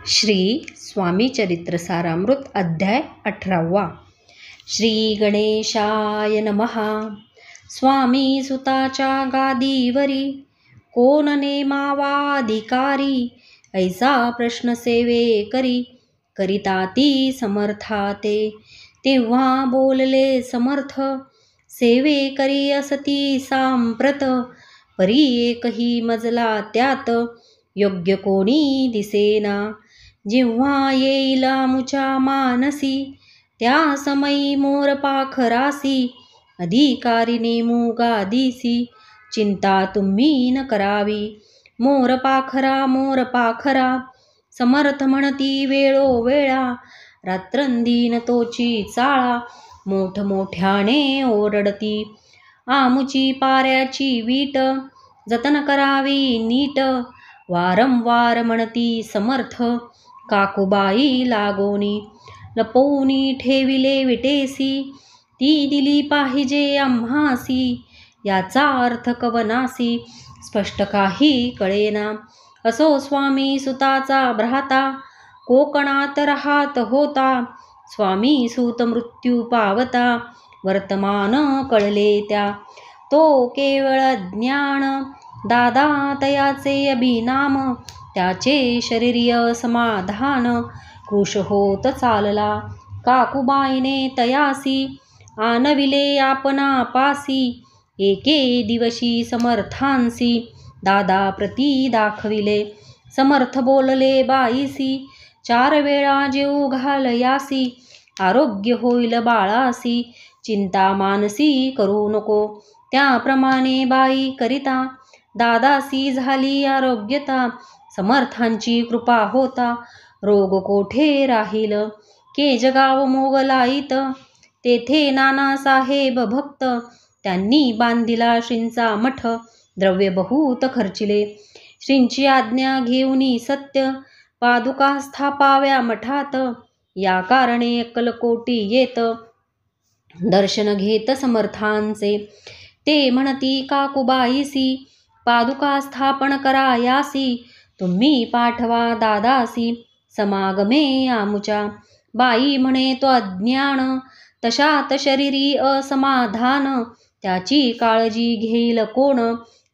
श्री स्वामी चरित्र सारामृत अध्याय 18. श्री गणेशाय नमः. स्वामी सुताच्या गादीवरी कोण नेमावाधिकारी, ऐसा प्रश्न सेवे करिता ती समर्थाते. तेव्हा बोलले समर्थ, सेवे करी असती सांप्रत. परी एकही मजला त्यात, योग्य कोणी दिसेना. जेव्हा येईल मुच्या मानसी, त्या समयी मोर पाखरासी. अधिकारी नेमू गादीसी, चिंता तुम्ही न करावी. मोर पाखरा समर्थ म्हणती वेळोवेळा. रात्रंदिन तोची चाळा, मोठमोठ्याने ओरडती. आमुची पाऱ्याची वीट, जतन करावी नीट. वारंवार म्हणती समर्थ, काकूबाई लागोनी. लपवूनी ठेविले विटेसी, ती दिली पाहिजे आम्हासी. याचा अर्थ कवनासी स्पष्ट काही कळेना. असो स्वामी सुताचा भ्राता, कोकणात राहात होता. स्वामी सूत मृत्यू पावता, वर्तमान कळले त्या. तो केवळ ज्ञान, दादा तयाचे अभिनाम. त्याचे शरीर्य समाधान, कृश होत चालला. काकूबाईने तयासी, आणविले आपणा पासी. एके दिवशी समर्थांसी, दादा प्रती दाखविले. समर्थ बोलले बाईसी, 4 वेळा जेऊ घालयासी. आरोग्य होईल बाळासी, चिंता मानसी करू नको. त्याप्रमाणे बाई करिता, दादासी झाली आरोग्यता. समर्थांची कृपा होता, रोग कोठे राहील. केजगाव मोगलाईत, तेथे नानासाहेब भक्त. त्यांनी बांधिला श्रींचा मठ, द्रव्य बहुत खर्चिले. श्रींची आज्ञा घेऊनी सत्य, पादुका स्थापाव्या मठात. या कारणे अक्कलकोटी येत, दर्शन घेत समर्थांचे. ते म्हणती काकूबाईसी, पादुका स्थापन करायासी. तुम्ही पाठवा दादासी, समागमे आमुच्या. बाई म्हणे तो अज्ञान, तशात शरीरी असमाधान. त्याची काळजी घेईल कोण,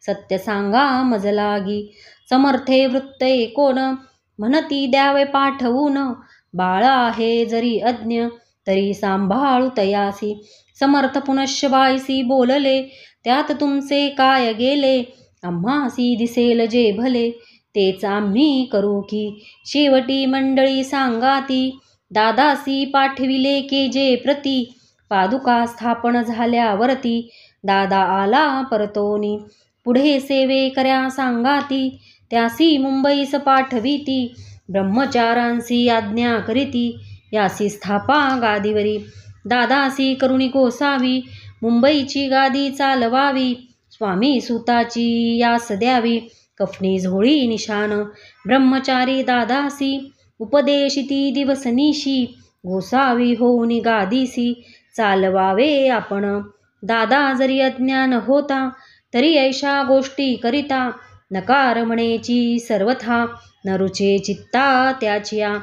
सत्य सांगा मजलागी. समर्थे वृत्ते कोण, म्हणती द्यावे पाठवून. बाळ आहे जरी अज्ञ, तरी सांभाळू तयासी. समर्थ पुनश्च बाईसी बोलले, त्यात तुमचे काय गेले. आम्हासी दिसेल जे भले, तेच आम्ही करू की. शेवटी मंडळी सांगाती, दादासी पाठविले केजे प्रती. पादुका स्थापन झाल्यावरती, दादा आला परतोनी. पुढे सेवे कर्या सांगाती, त्यासी मुंबईस पाठविती. ब्रह्मचारांसी आज्ञा करीती, यासी स्थापा गादीवरी. दादासी करुणी कोसावी, मुंबईची गादी चालवावी. स्वामी सुताची यास द्यावी, कफनी झोळी निशान. ब्रह्मचारी दादासी, उपदेशिती दिवसनिशी. गोसावी होऊन गादीसी, चालवावे आपण. दादा जरी अज्ञान होता, तरी ऐशा गोष्टी करिता. नकार म्हणेची सर्वथा, न रुचे चित्ता त्याचिया.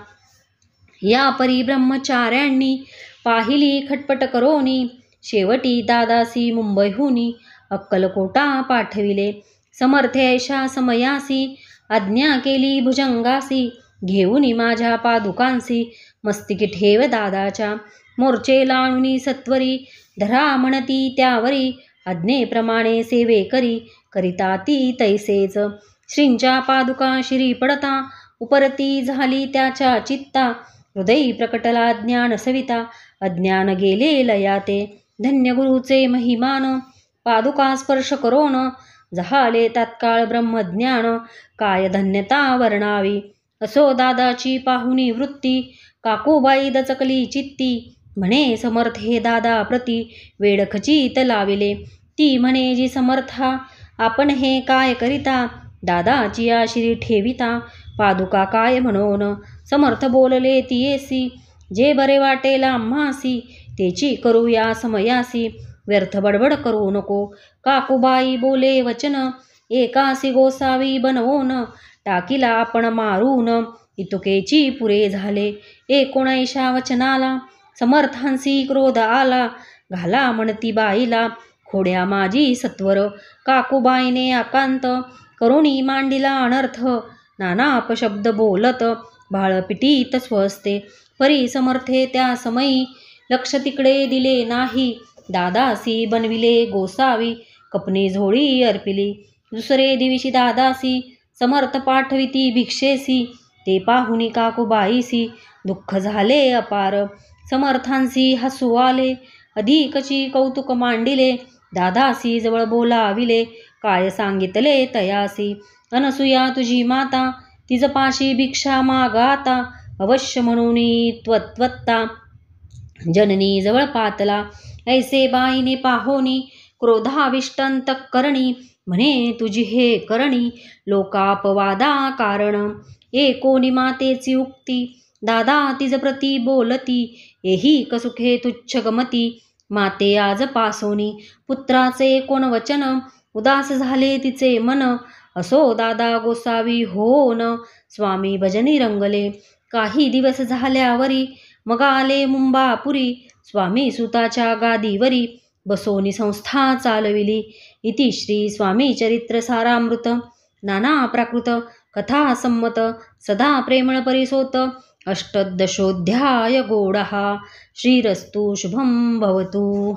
या परी ब्रह्मचार्यांनी पाहिली खटपट करोनी. शेवटी दादासी मुंबईहुनी अक्कलकोटा पाठविले. समर्थे ऐशा समयासी, आज्ञा केली भुजंगासी. घेऊनी माझ्या पादुकांसी, मस्तकी ठेव दादाच्या. मोर्चे लावणी सत्वरी, धरा म्हणती त्यावरी. आज्ञेप्रमाणे सेवे करिता ती तैसेच. श्रींच्या पादुका शिरी पडता, उपरती झाली त्याच्या चित्ता. हृदयी प्रकटला ज्ञान सविता, अज्ञान गेले लयाते. धन्य गुरुचे महिमान, पादुका स्पर्श करोन. झाले तात्काळ ब्रह्मज्ञान, काय धन्यता वर्णावी. असो दादाची पाहुनी वृत्ती, काकूबाई दचकली चित्ती. म्हणे समर्थ हे दादा प्रती, वेड खचित लाविले. ती म्हणे जी समर्था, आपण हे काय करिता. दादाची आशिरी ठेविता, पादुका काय म्हणून. समर्थ बोलले तियेसी, जे बरे वाटेल आम्हासी. तेची करूया समयासी, व्यर्थ बडबड करू नको. काकूबाई बोले वचन, एकासी गोसावी बनवून. टाकीला आपण मारून, इतुकेची पुरे झाले 19 वचनाला, समर्थांसी क्रोध आला, घाला म्हणती बाईला, खोड्या माझी सत्वर, काकूबाईने आकांत, करुणी मांडिला अनर्थ, नाना अपशब्द बोलत, बाळपिटीत स्वस्ते, परी समर्थे त्या समयी, लक्ष तिकडे दिले नाही, दादासी बनविले गोसावी, कपनी झोळी अर्पिली, दुसरे दिवशी दादासी, समर्थ पाठविती भिक्षेसी, ते पाहुनी काकूबाईसी, दुःख झाले अपार, समर्थांसी हसू आले, अधिकची कौतुक मांडिले, दादासी जवळ बोलाविले, काय सांगितले तयासी, अनसुया तुझी माता, तिजपाशी भिक्षा मागाता, अवश्य म्हणून त्वत्वत्ता, जननी जवळ पातला, ऐसे बाईने पाहोनी, क्रोधाविष्टंत करणी, म्हणे तुझी हे करणी, लोकापवादा कारण, एकोणी मातेची उक्ती, दादा तिज प्रती बोलती, एही कसुखे तुच्छ गमती, माते आज पासोनी, पुत्राचे कोण वचन, उदास झाले तिचे मन, असो दादा गोसावी होन, स्वामी भजनी रंगले, काही दिवस झाल्यावरी, मग आले मुंबापुरी, स्वामी सुताच्या गादीवरी, बसोनी संस्था चालविली, इति श्री स्वामी चरित्र सारामृत, नाना प्राकृत कथा संमत, सदा प्रेमळ परिसोत, अष्टदशोऽध्याय गोडः, श्रीरस्तु शुभं भवतु।